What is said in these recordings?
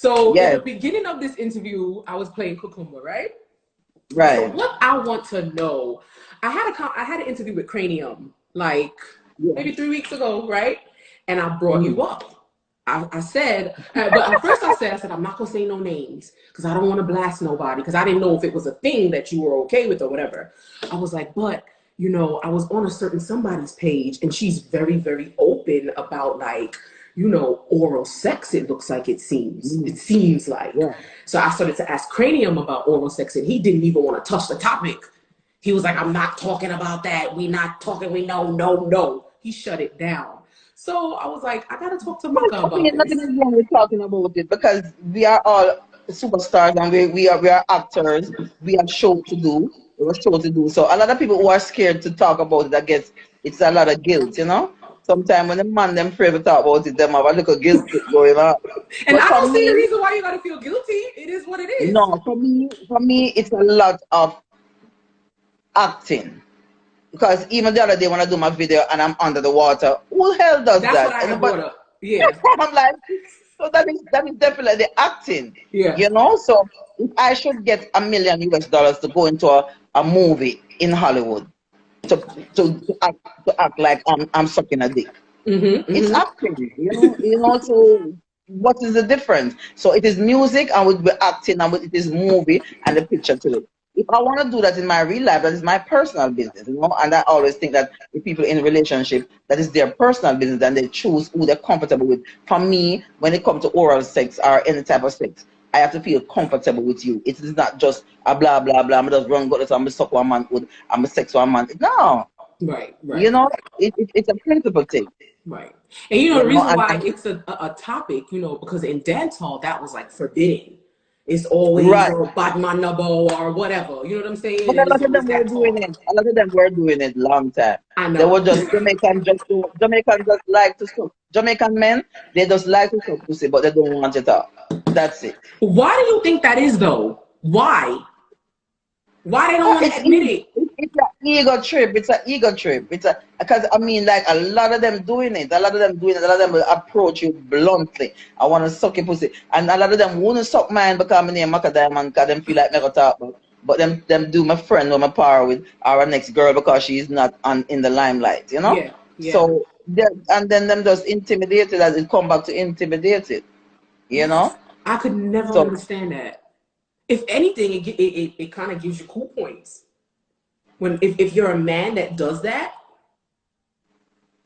So in Yes. the beginning of this interview, I was playing Cucumber, right? Right. So what I want to know, I had an interview with Cranium like maybe 3 weeks ago, right? And I brought you up. I said, but at first I said, I'm not gonna say no names because I don't want to blast nobody because I didn't know if it was a thing that you were okay with or whatever. I was like, but you know, I was on a certain somebody's page and she's very, very open about like, you know, oral sex. It looks like it seems. It seems like. Yeah. So I started to ask Cranium about oral sex and he didn't even want to touch the topic. He was like, I'm not talking about that. We not talking. We no. He shut it down. So I was like, I gotta talk to Macka I about mean, this. nothing is wrong with talking about it because we are all superstars and we are actors. We have show to do. We have show to do. So a lot of people who are scared to talk about it, I guess it's a lot of guilt, you know. Sometimes when the man them afraid to talk about it, them have a little guilt going on. And But I for don't see the me, reason why you gotta feel guilty. It is what it is. no, for me, it's a lot of acting. Because even the other day when I do my video and I'm under the water, who the hell does That's what that? I And had but brought up. Yeah. I'm like, so that is definitely acting, Yeah. you know. So if I should get $1 million to go into a movie in Hollywood to to act like I'm sucking a dick, it's acting, you know. So what is the difference? So it is music and with the acting and with it is movie and the picture to it. If I want to do that in my real life, that is my personal business, you know. And I always think that the people in a relationship, that is their personal business, and they choose who they're comfortable with. For me, when it comes to oral sex or any type of sex, I have to feel comfortable with you. It is not just a blah blah blah. I'm just run go this. I'm a suck one man good. I'm a sex one man. No, Right. you Right. know, it's a principle thing. Right. And you know You the know, reason why and it's a topic, you know, because in dancehall that was like forbidden. It's always right. a Batman Nabo or whatever. You know what I'm saying? But a And it's lot of always them were that doing talk. it. A lot of them were doing it long time. I They were know. just Jamaican just like to suck. Jamaican men, they just like to suck pussy, but they don't want it up. That's it. Why do you think that is though? Why? Why they don't want to It's admit ego. it? It's an ego trip. It's an ego trip. It's a because I mean, like a lot of them doing it. A lot of them doing it. A lot of them will approach you bluntly. I want to suck your pussy, and a lot of them won't suck mine because my name Macka Diamond. Because them feel like me go talk about. But them do my friend or my power with our next girl because she's not on in the limelight. You know. Yeah, yeah. So and then them just intimidated as it come back to intimidated. You That's know. I could never So understand that. If anything, it kind of gives you cool points. When if you're a man that does that,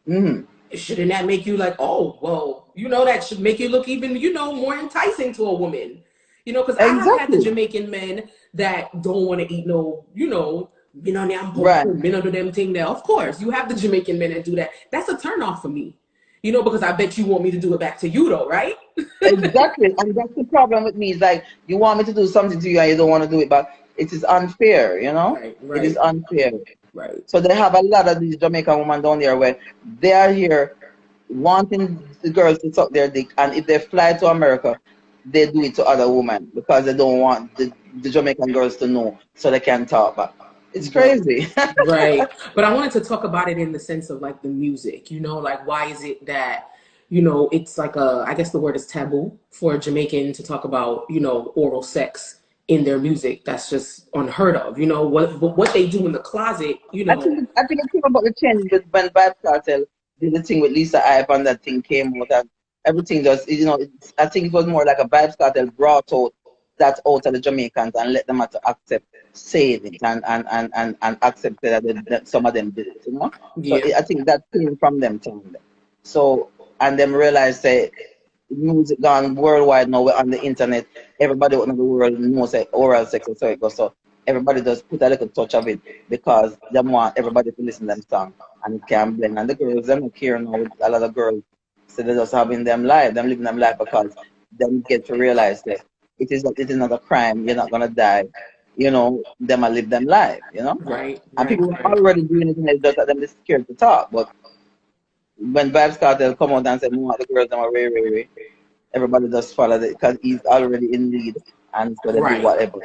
mhm. shouldn't that make you like, oh, well, you know, that should make you look even, you know, more enticing to a woman. You know, because I have had the Exactly. Jamaican men that don't want to eat no, you know, Right. do them thing there. Of course, you have the Jamaican men that do that. That's a turn off for me. You know, because I bet you want me to do it back to you though, right? Exactly, and that's the problem with me. Is like you want me to do something to you and you don't want to do it, but it is unfair, you know. Right, It is right, unfair. right. So they have a lot of these Jamaican women down there where they are here wanting the girls to suck their dick, and if they fly to America, they do it to other women because they don't want the Jamaican girls to know, so they can talk back. It's Right. crazy. Right. But I wanted to talk about it in the sense of like the music, you know, like why is it that, you know, it's like I guess the word is taboo for a Jamaican to talk about, you know, oral sex in their music. That's just unheard of. You know, what they do in the closet, you know. I think it came about the change with when Bad Cartel did the thing with Lisa Ipe and that thing came out and everything just you know I think it was more like a Vibes Cartel brought out that out of the Jamaicans and let them have to accept saying it and accept that some of them did it, you know. So Yeah. I think that came from them telling them. So and them realize say music gone worldwide now we're on the internet. Everybody out in the world knows that oral sex is so it goes. So everybody just put a little touch of it because they want everybody to listen to them song and it can blend. And the girls them not care now with a lot of girls. So they're just having them live, them living them life because them get to realize that it is not a crime, you're not gonna die. You know, them and live them life, you know? Right, And right, people are right. already doing it and it's just that them is scared to talk. But when Vibes Cartel come out and say more the girls them are way, everybody just follow it because he's already in lead and so they do Right. whatever.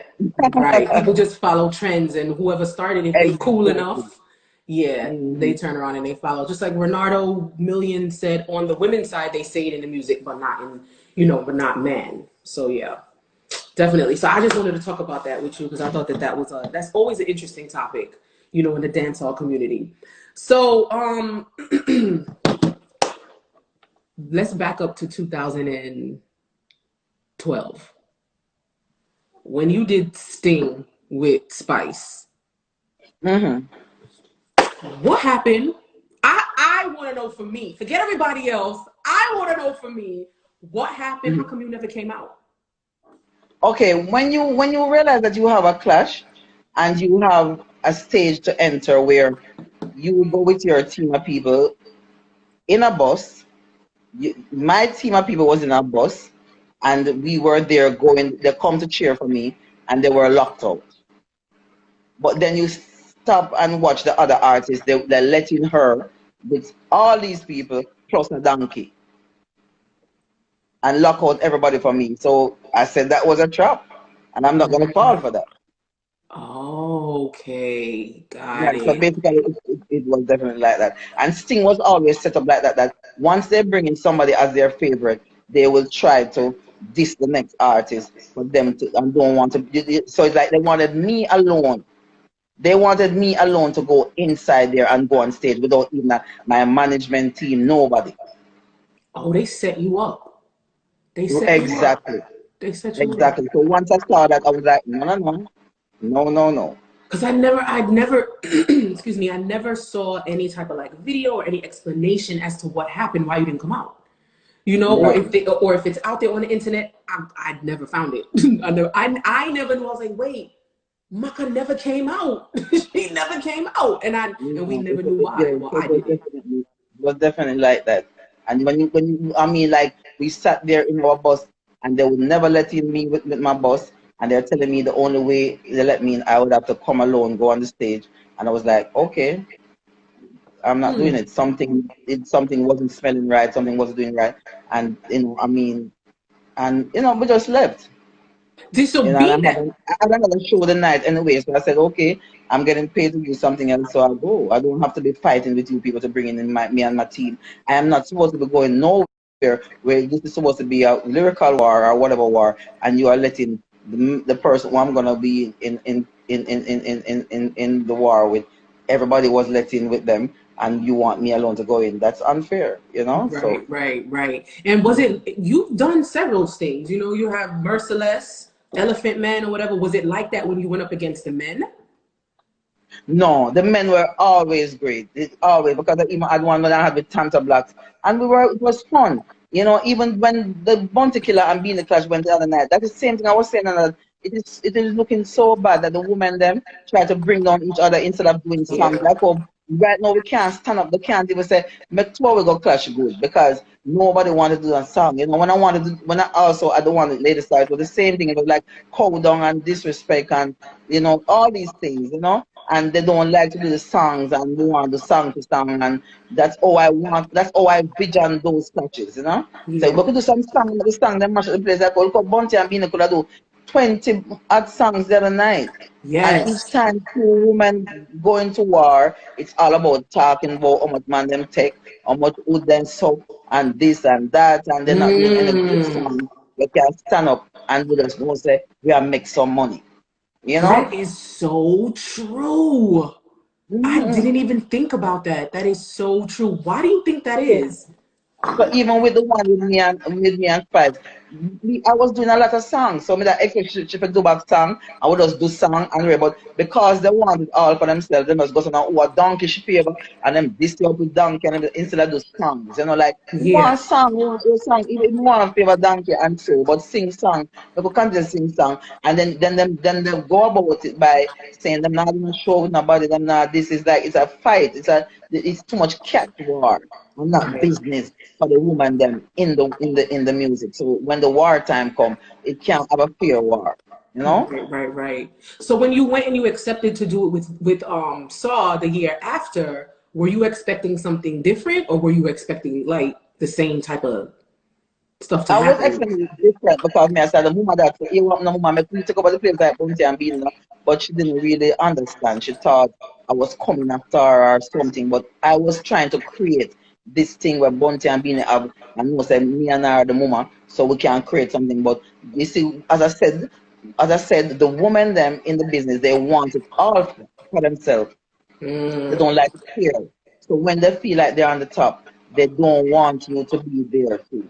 Right. People just follow trends and whoever started, if they cool Exactly. enough, yeah, they Hmm. turn around and they follow. Just like Renardo Million said on the women's side, they say it in the music, but not in, you know, but not men. So yeah, definitely. So I just wanted to talk about that with you because I thought that that's always an interesting topic, you know, in the dancehall community. So let's back up to 2012 when you did Sting with Spice. Mm-hmm. What happened? I want to know for me. Forget everybody else. I want to know for me what happened. How Mm-hmm. come you never came out? Okay, when you realize that you have a clash and you have a stage to enter where you go with your team of people in a bus. My team of people was in a bus, and we were there going. They come to cheer for me, and they were locked out. But then you stop and watch the other artists. They're letting her with all these people plus a donkey and lock out everybody for me. So I said that was a trap, and I'm not gonna fall for that. Okay, Yeah, got so it. basically it was definitely like that. And Sting was always set up like that, that once they bring in somebody as their favorite, they will try to diss the next artist for them to and don't want to. So it's like they wanted me alone. They wanted me alone to go inside there and go on stage without even my management team, nobody. Oh, they set you up. They set you up. Exactly. They set you up. Exactly. So once I saw that, I was like, no, no, no, no, no, no. Because I never, excuse me, I never saw any type of like video or any explanation as to what happened, why you didn't come out. You know, Right. or if it's out there on the internet, I never found it. I never knew. I was like, wait, Macka never came out. She never came out, and we No, never knew why. yeah, Well, it I was didn't. definitely like that. And when you, I mean, like we sat there in our bus, and they would never let in me with my bus, and they're telling me the only way they let me in, I would have to come alone, go on the stage, and I was like, okay, I'm not doing Hmm. it. Something wasn't smelling right, something wasn't doing right, and I mean, and we just left. This will And be that. I had another show the night anyway, so I said, okay, I'm getting paid to do something else, so I'll go. I don't have to be fighting with you people to bring in me and my team. I am not supposed to be going nowhere where this is supposed to be a lyrical war or whatever war, and you are letting the person who I'm gonna be in the war with. Everybody was let in with them, and you want me alone to go in. That's unfair, So. Right. And was it, you've done several things, you know, you have Merciless, Elephant Man, or whatever. Was it like that when you went up against the men? No, the men were always great. Always, because I even had one when I had with Tanta Blacks, and it was fun. Even when the Bounty Killer and Being the Clash went the other night, that's the same thing I was saying. That it is looking so bad that the women them try to bring down each other instead of doing songs. Yeah. Like, oh, right now we can't stand up. They can't even say, make two we go clash good because nobody wanted to do a song. When I also I don't want the ladies side, it was the same thing. It was like cow down and disrespect and all these things. And they don't like to do the songs and they want the song to song and that's how I vision those touches. So Yeah. we could do some song, the song that match the place like called Bunty and Bean could do 20 odd songs the other night. And each Yes. time two women go into war, it's all about talking about how much man them take, how much wood them soak, and this and that, and they're not doing any good Mm. song. They can stand up and we just go say, we are make some money. You know? That is so true. I Mhm. didn't even think about that. That is so true. Why do you think that So, is? so even with the one with me and Spice, I was doing a lot of songs. So me that extra she do back song, I would just do song and rap. But because they want it all for themselves, they must go to now a donkey she favor and then this up with donkey and then instead of do songs. Like Yeah. one song, one song, even one favor donkey and so, but sing song, they go continue sing song and then they go about it by saying them not even show with nobody, them not this is like it's a fight, it's too much cat war and not Right. business for the woman them in the music. So when the war time come, it can't have a fair war, you know? Right. So when you went and you accepted to do it with Saw the year after, were you expecting something different or were you expecting like the same type of stuff to I was happen? expecting it different because me I said the woman that you want the woman make me take over the place like Bunty and Bean, but she didn't really understand. She thought I was coming after her or something, but I was trying to create this thing where Bunty and Beanie have, and know say me and her are the mama, so we can create something. But you see, as I said, the women them in the business, they want it all for themselves. They don't like to share. So when they feel like they're on the top, they don't want you to be there too.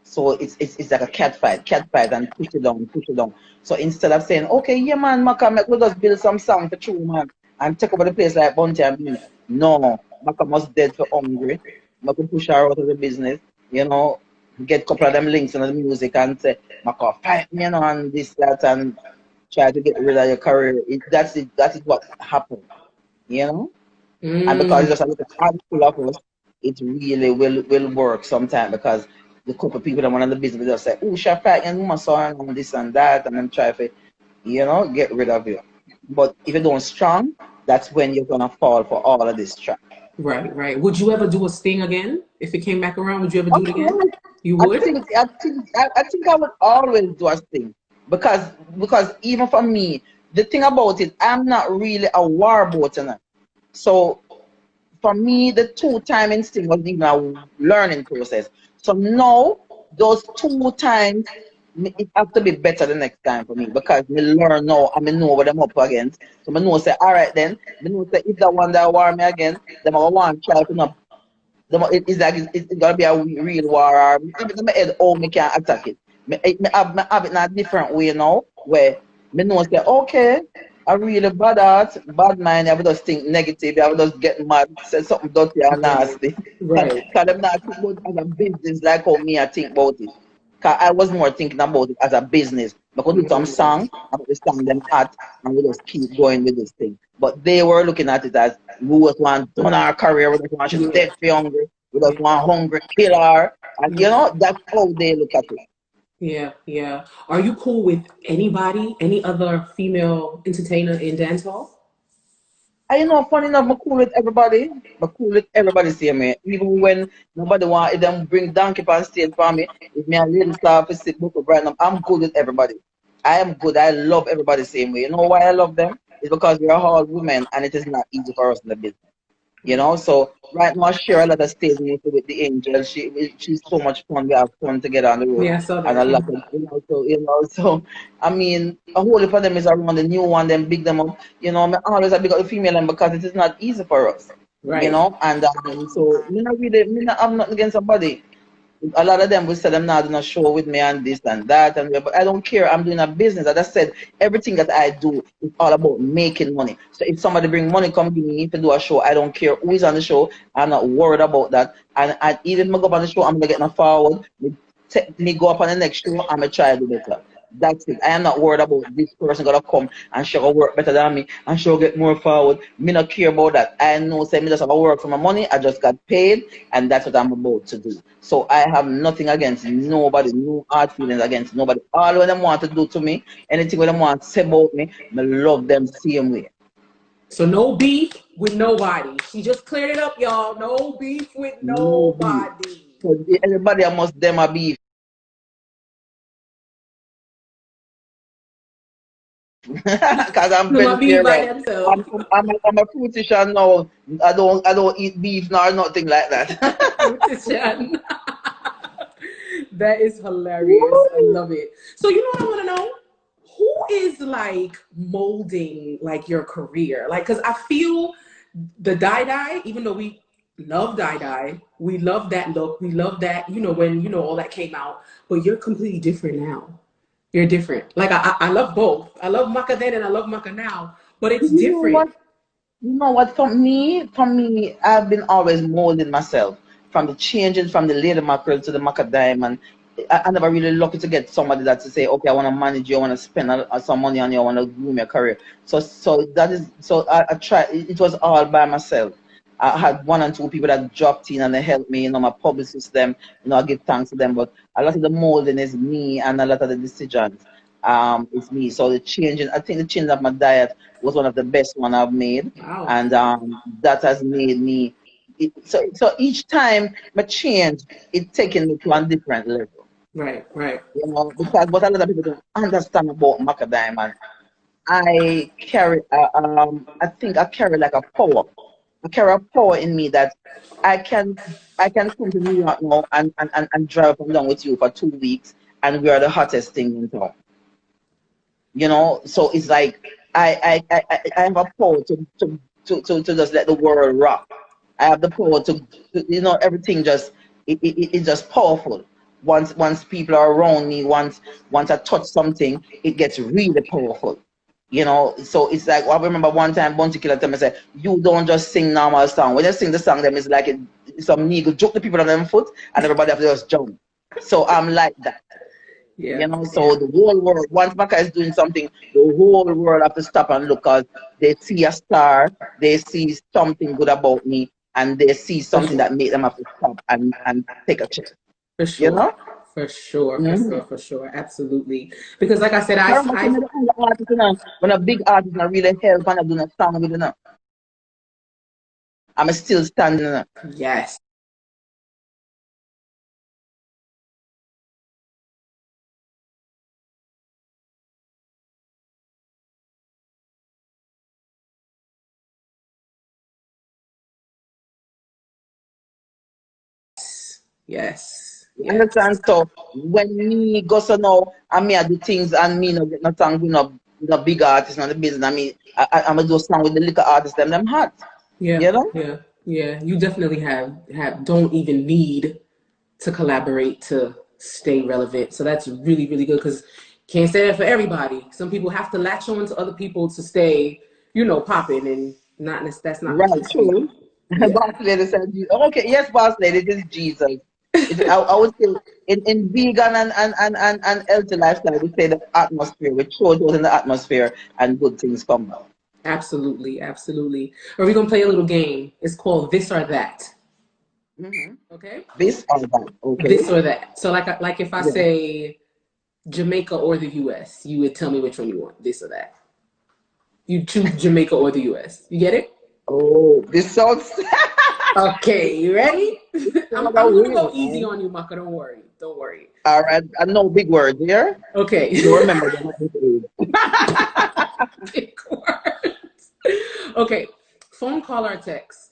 So it's like a cat fight, and push it down, push it down. So instead of saying, okay, yeah man, Macka, we'll just build some song for true man and take over the place like Bunty and Beanie. No, Macka must dead for hungry. Macka push her out of the business, you know, get a couple of them links in the music and say, Macka, fight me, you know, and this, that, and try to get rid of your career. That is what happened, you know? And because it's just a little handful of us, it really will work sometime because the couple of people that want in the business will just say, oh, shall fight and my son and this and that, and then try to, you know, get rid of you. But if you don't strong, that's when you're gonna fall for all of this trap. Right, right. Would you ever do a sting again if it came back around? Would you ever Of do it again? course, You I would? think I would always do a thing because even for me, the thing about it, I'm not really a war boat, you know. So for me, the two-time instinct was even a learning process. So now, those 2 times, it has to be better the next time for me because me learn now and me know what I'm up against. So me know say, all right then, me know say if that one that war me again, then I want to try to not. It's like it's gonna be a real war. Or I in my head, oh, me can attack it. Me have it in a different way now, where me know say, okay, I really bad heart, bad mind. I would just think negative. I would just get mad, say something dirty and Right, nasty. right. Because I'm not think about it as a business like how me I think about it. Cause I was more thinking about it as a business. I could do some song, I could song them at, and we just keep going with this thing. But they were looking at it as we just want done our career, we just want she's Yeah, dead for hungry, we just yeah, want hungry, kill her. And you yeah. know, that's how they look at it. Yeah, yeah. Are you cool with anybody, any other female entertainer in dancehall? And you know, funny enough, I'm cool with everybody. I'm cool with everybody same way. Even when nobody want if them bring donkey on stage for me, if me and little star for sit book right now, I'm good with everybody. I am good. I love everybody same way. You know why I love them? It's because we are all women and it is not easy for us in the business. You know, so right now I share a lot of stage with the angel. She's so much fun. We have fun together on the road Yeah, I saw and a that. lot of so I mean a whole heap of them is around the new one, then big them up. You know, I always I big up the female them because it is not easy for us. You Right. know, and so me not have nothing against somebody. A lot of them will say them not doing a show with me and this and that but I don't care. I'm doing a business. As I said, everything that I do is all about making money. So if somebody bring money come give me to do a show, I don't care who is on the show. I'm not worried about that. And even if I go up on the show, I'm gonna get no forward. Me go up on the next show, I'm gonna try to do better. That's it. I am not worried about this person gonna come and she gonna work better than me and she'll get more forward. Me not care about that. I know say me just have to work for my money. I just got paid and that's what I'm about to do. So I have nothing against nobody, no hard feelings against nobody. All what them want to do to me, anything what them want to say about me, I love them same way. So no beef with nobody. She just cleared it up, y'all. No beef with No beef. nobody. So everybody must them a beef. Because I'm Them a beef by vegetarian. themselves. I'm a fruitician now. I don't eat beef nor nothing like that. Fruition. That is hilarious. I love it. So you know what I want to know? Who is like molding like your career? Like, cause I feel the dye, even though we love dye, we love that look, we love that, when all that came out, but you're completely different now. You're different. Like I love both. I love Macka then and I love Macka now, but it's You know different. what? You know what? For me, I've been always molding myself from the changing from the lady mackerel to the macadam, and I never really lucky to get somebody that to say, okay, I want to manage you, I want to spend some money on you, I want to groom your career. So that is so I try. It was all by myself. I had one and two people that dropped in and they helped me. My publicist them. I give thanks to them. But a lot of the molding is me, and a lot of the decisions is me. So the changing, I think the change of my diet was one of the best one I've made, Wow. and that has made me. So each time I change, it's taking me to a different level. Right, right. Because what a lot of people don't understand about macadam, and I think I carry like a power. I carry a power in me that I can I can come to New York now and drive up and down with you for 2 weeks, and we are the hottest thing in town. You know, so it's like I have a power to just let the world rock. I have the power to everything just it's just powerful. Once people are around me, once I touch something, it gets really powerful. You know, so it's like, well, I remember one time Bounty Killer tell me, say, you don't just sing normal song. When you sing the song, them it's like some nigga joke the people on them foot and everybody have to just jump. So I'm like that. Yeah. You know, so the whole world, once Macka is doing something, the whole world have to stop and look, because they see a star, they see something good about me, and they see For something sure. that make them have to stop and take a check. For You sure. know? For sure. For Mm-hmm. sure. For sure. Absolutely. Because like I said, I The only artist, when a big artist not really help and I do not song with enough, I'm still standing enough. yes. Yes. You Yes. understand? So when me go so now and me I do things and me no get no song with no big artist, no the business. I mean I'm gonna do song with the little artists them hot. Yeah. You know? Yeah. Yeah. You definitely have don't even need to collaborate to stay relevant. So that's really, really good, because can't say that for everybody. Some people have to latch on to other people to stay, popping, and that's not the Right, case for you. true. Yeah. Boss lady said, okay, yes, boss lady, it is Jesus. I would say in vegan and healthy lifestyle, we say the atmosphere, we throw those in the atmosphere and good things come out. Absolutely, absolutely. Are we gonna play a little game? It's called This or That. Mm-hmm. Okay? This or that, okay? This or that. So like if I Yeah. say Jamaica or the US, you would tell me which one you want, this or that. You choose Jamaica or the US. You get it? Oh, this sounds Okay, you ready? I'm, another I'm gonna way, go easy man. on you, Maka. Don't worry. Don't worry. All right, I know big words here. Okay. You don't remember them at this age. Big words. Okay. Phone call or text?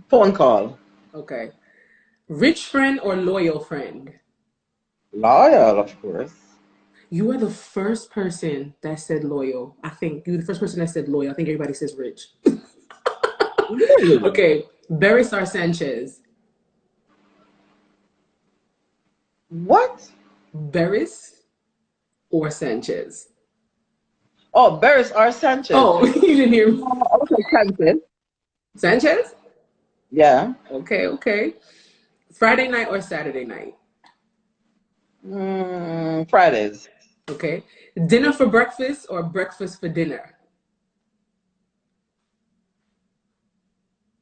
Phone call. Okay. Rich friend or loyal friend? Loyal, of course. You are the first person that said loyal. I think you're the first person that said loyal. I think everybody says rich. Really? Okay. Beres or Sanchez? What? Beres or Sanchez? Oh, Beres or Sanchez. Oh, you didn't hear me. Okay, Sanchez. Sanchez? Yeah. Okay, okay. Friday night or Saturday night? Fridays. Okay. Dinner for breakfast or breakfast for dinner?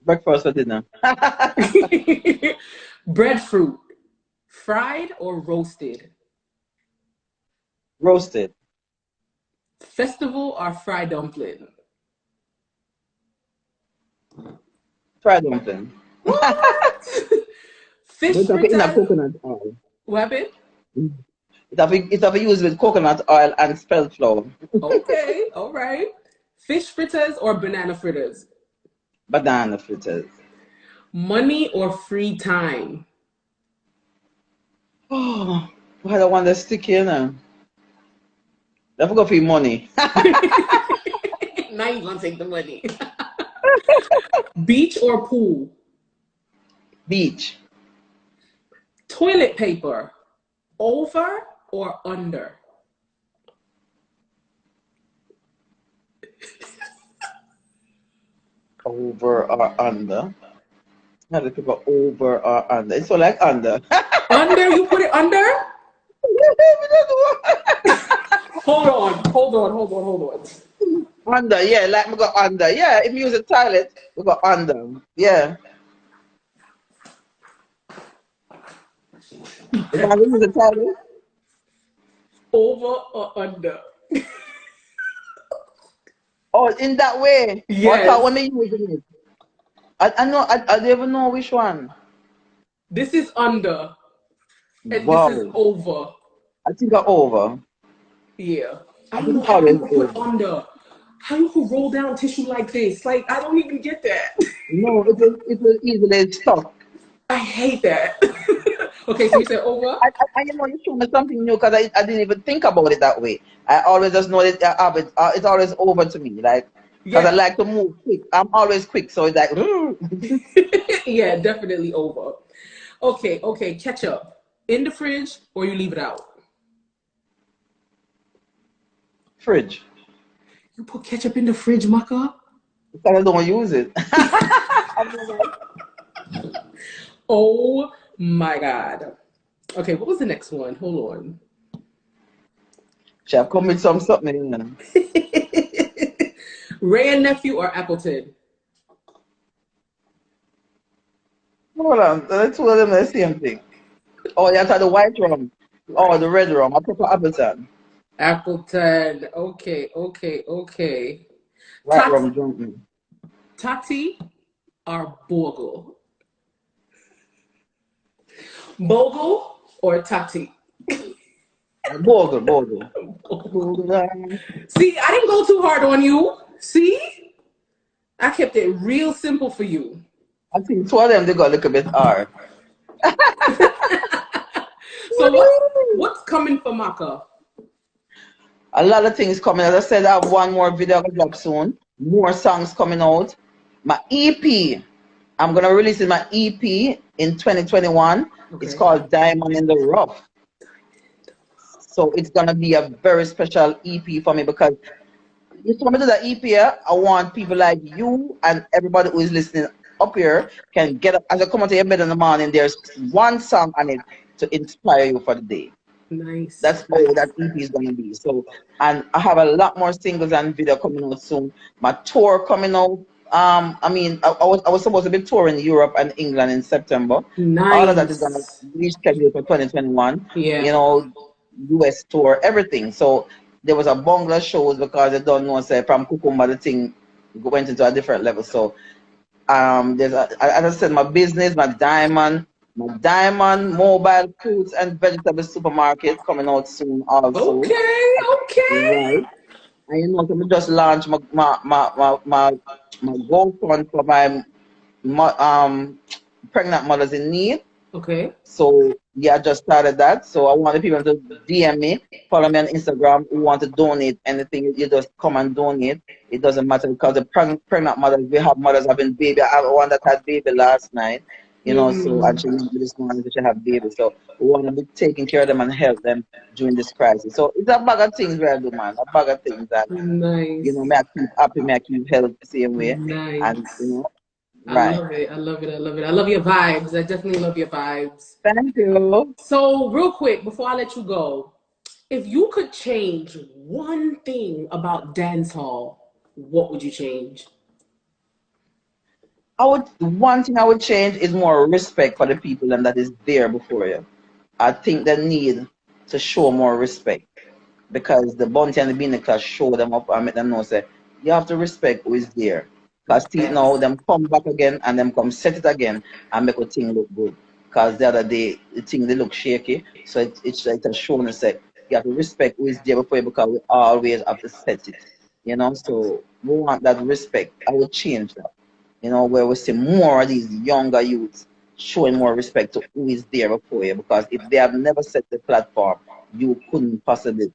Breakfast for dinner. Breadfruit, fried or roasted? Roasted. Festival or fried dumpling? Fried dumpling. What? Fish But in a fritters. coconut oil. What happened? It have used with coconut oil and spelt flour. Okay, all right. Fish fritters or banana fritters? Banana fritters. Money or free time? Oh, why the one that's sticky, you know? I forgot for your money. Now you gonna take the money. Beach or pool? Beach. Toilet paper, over or under? Over or under. How do people over or under? It's so like under. Under? You put it under? Hold on, hold on, hold on, hold on. Under, yeah, like we got under. Yeah, if you use a toilet, we got under. Yeah. If I use a toilet, Over or under? oh, in that way. Oh, I thought Yes. when they using it. I know, I don't even know which one. This is under, and this is Wow. over. I think I over. Yeah. I I don't think know I why always people put over. under. How you could roll down tissue like this? Like, I don't even get that. No, it was easily stuck. I hate that. Okay, so you said over? You showed me something new because I didn't even think about it that way. I always just know it. It's always over to me, like because I Yeah. like to move quick. I'm always quick, so it's like Yeah, definitely over. Okay, okay, ketchup. In the fridge or you leave it out? fridge You put ketchup in the fridge, Macka? because I don't use it. Oh my God. Okay, what was the next one? Hold on. Shall I come with some something? Ray and Nephew or Appleton? Hold on, the two of them are the same thing. Oh, you have the white rum. Oh, Right. the red rum. I prefer Appleton. Appleton. Okay, okay, okay. White Tat rum drunk me. Tati or Bogle? Bogle or Tati? Bogle, bogle. Bogle. See, I didn't go too hard on you. See? I kept it real simple for you. I think two of them they got a little bit hard. So what's coming for Macka? A lot of things coming. As I said, I have one more video gonna drop soon. More songs coming out. My EP. I'm gonna release my EP in 2021. It's Okay. called Diamond in the Rough. So it's gonna be a very special EP for me because if I'm to do the EP, I want people like you and everybody who is listening up here can get up as I come out to your bed in the morning. There's one song on it to inspire you for the day. Nice, That's all that nice. EP is gonna be. So, and I have a lot more singles and video coming out soon. My tour coming out. I was supposed to be touring Europe and England in September. All of that is gonna Nice. reschedule for 2021. You Yeah. know, US tour, everything. So there was a bungalow shows because I don't know say from Cucumber the thing went into a different level. So as I said, my diamond mobile fruits and vegetable supermarket coming out soon also. Okay, okay. Right. And so just launched my GoFund for my pregnant mothers in need. Okay. So yeah, I just started that. So I want the people to DM me, follow me on Instagram who want to donate anything. You just come and donate. It doesn't matter because the pregnant mothers, we have mothers having baby. I have one that had baby last night, so and she Mm, emailed me this morning that she have baby. So we want to be taking care of them and help them during this crisis. So it's a bag of things we are doing, man. A bag of things that nice. may I keep happy, may I keep healthy the same way. And Nice. I right. love it. I love it. I love it. I love your vibes. I definitely love your vibes. Thank you. So, real quick, before I let you go, if you could change one thing about dancehall, what would you change? One thing I would change is more respect for the people and that is there before you. I think they need to show more respect because the bounty and the binnacle show them up and make them know say you have to respect who is there. Because see now Yes. them come back again and them come set it again and make a thing look good. Because the other day the thing they look shaky. So it's like a show and say you have to respect who is there before you because we always have to set it. So we want that respect. I would change that. Where we see more of these younger youths showing more respect to who is there before you because if they have never set the platform, you couldn't possibly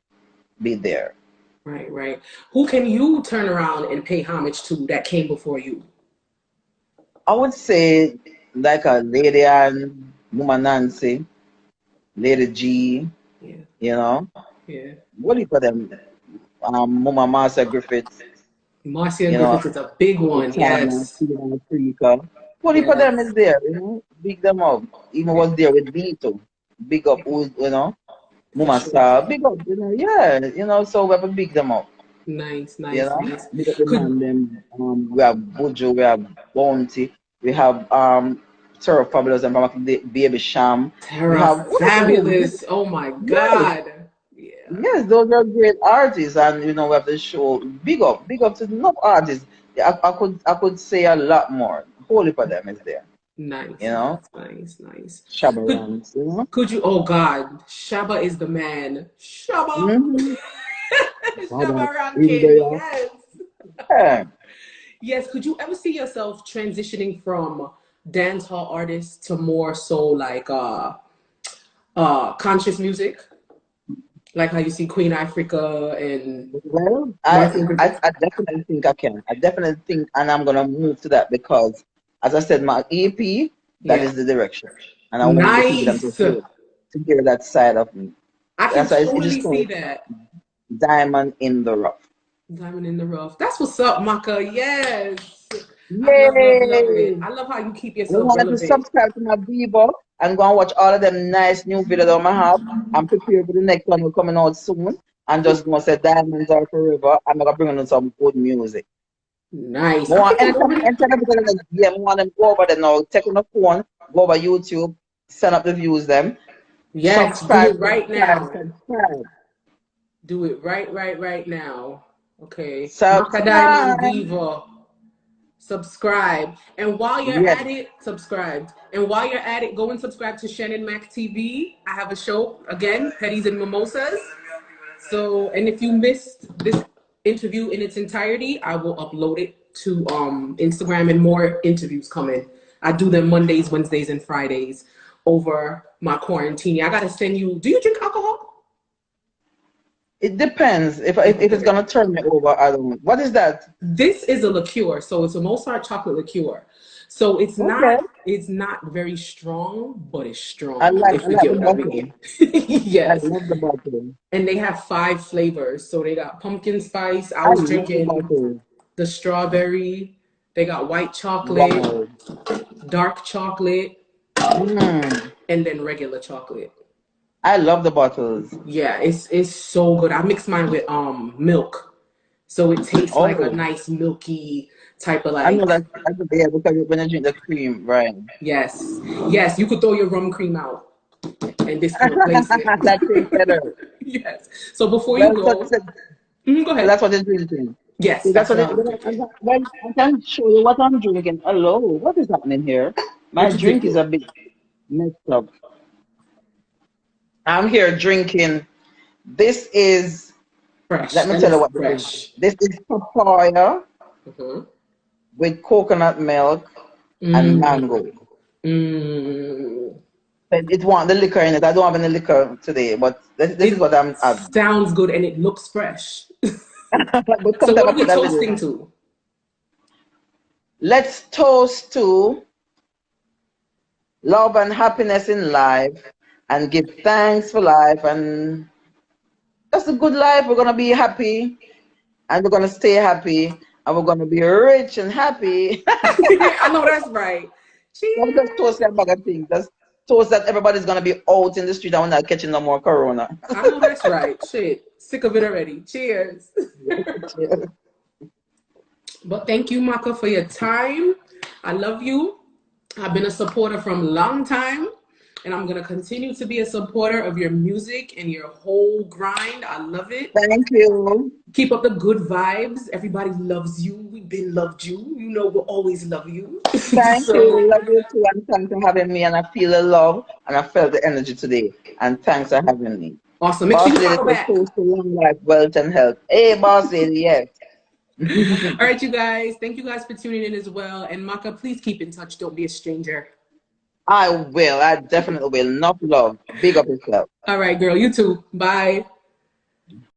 be there. Right, right. Who can you turn around and pay homage to that came before you? I would say like a Lady Ann, Mama Nancy, Lady G, Yeah, you know. yeah. What do you call them? Mama Marcia Griffiths, Marcia you know, Griffith is a big one. Sultana, Yes, Tina Africa. What do you call them yes. is there. Big them up. Even Yeah, was there with Beto. Big up who's. for Mama sure. Star, big up, yeah, so we have to big them up, Nice, you nice, know. nice. Big up the Could man them. We have Bujo, we have Bounty, we have Sarah Fabulous and Mama Baby Sham. We Terra have Fabulous. Oh my yes, God. Yeah. yes, those are great artists, and we have to show big up to enough artists. Yeah, I could say a lot more. Holy for them is there, you Nice, know. nice, nice, nice. Could Shabarans. could you? Oh God, Shaba is the man. Shaba, Mm-hmm. Father Shaba is Rankin. there. Yes. Yeah. Yes, could you ever see yourself transitioning from dancehall artists to more so like conscious music? Like how you see Queen Africa and Well, Martin Luther King? I definitely think I can. I definitely think, and I'm gonna move to that because, as I said, my EP, that Yeah. is the direction, and I want the people them Nice. to hear that side of me. I can That's why it is totally see called that. Diamond in the Rough. Diamond in the rough. That's what's up, Macka. Yes. I love, love, love it. Yay! I love how you keep I yourself wanted to relevant. subscribe to my Vivo and go and watch all of them nice new videos that I have. I'm prepared for the next one will coming out soon. And just gonna say diamonds are forever. I'm gonna bring on some good music. Nice. I More think I'm already. anytime people are like, yeah, I want them go over there now. Take on the phone, go over YouTube, send up the views them. Yes, do Subscribe, it right subscribe, now. subscribe. Do it right now. Okay. Macka Diamond Subscribe. Viva. Subscribe. And while you're Yes. at it, subscribe. And while you're at it, go and subscribe to Shannon Mac TV. I have a show again, Pedis and Mimosas. So, and if you missed this interview in its entirety, I will upload it to Instagram and more interviews coming. I do them Mondays, Wednesdays, and Fridays over my quarantine. I gotta send you. Do you drink alcohol? It depends. If it's gonna turn me over, I don't. What is that? This is a liqueur, so it's a Mozart chocolate liqueur. So Okay. it's not very strong, but it's I strong like if I you like get the what I bottle. mean. I Yes. love the bottle. And they have 5 flavors. So they got pumpkin spice. I I was love the drinking bottle. the strawberry. They got white chocolate, Wow. dark chocolate, Mm. and then regular chocolate. I love the bottles. Yeah, it's so good. I mix mine with milk. So it tastes like a Oh, nice milky type of I know like. that's yeah, because when I drink the cream, right? Yes. Yes, you could throw your rum cream out and this can replace it. That tastes better. Yes. So before you Well, so, go, so, go so ahead. that's what it's drinking. Yes, See, that's that's what what it. I'm drinking. Well, I can show you what I'm drinking. Hello, what is happening here? My What you drink is drinking? a bit messed up. I'm here drinking. This is. Fresh. Let me That tell you is what this is. fresh. This is papaya Mm-hmm. with coconut milk and Mm. mango. Mm. But it want the liquor in it. I don't have any liquor today, but this is It what I'm having. sounds good and it looks fresh. But So sometimes what I are we put that with it. toasting to? Let's toast to love and happiness in life and give thanks for life and that's a good life. We're gonna be happy and we're gonna stay happy and we're gonna be rich and happy. I know that's right. Don't just toast Cheers. that bag of things. Just toast that everybody's gonna be out in the street and we're not catching no more corona. I know that's right. Shit. Sick of it already. Cheers. But thank you, Maka, for your time. I love you. I've been a supporter from a long time, and I'm gonna continue to be a supporter of your music and your whole grind. I love it. Thank you. Keep up the good vibes. Everybody loves you. We've been loved you. You know we'll always love you. Thank So you. Love you too. And thanks for having me. And I feel the love and I felt the energy today. And thanks for having me. awesome. Make sure Boss you lady follow says back. toast to long life, wealth, and health. Hey, boss lady, yes. All right, you guys. Thank you guys for tuning in as well. And Maka, please keep in touch. Don't be a stranger. I will. I definitely will. Enough love. Big up yourself. All right, girl. You too. Bye.